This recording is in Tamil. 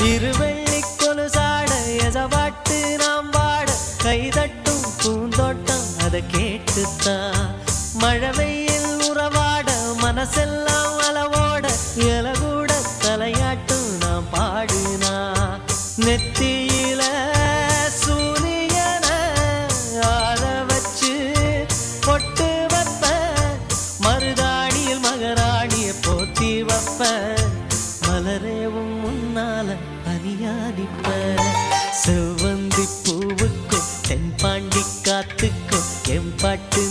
இருவெள்ளி கொலுசாட எசவாட்டு நாம் பாட கைதட்டும் பூந்தோட்டம் அதை கேட்டுத்தான் மழை வெயில் உறவாட மனசெல்லாம் அளவோட இலகூட தலையாட்டும் நாம் பாடுனா நெத்தியில சூரியன ஆற வச்சு பொட்டு வைப்ப மருதாணியில் மகராணிய போத்தி வைப்ப மலரேவும் முன்னால பனியாடிப்ப செவ்வந்தி பூவுக்கும் தென்பாண்டி காத்துக்கும் என் பாட்டு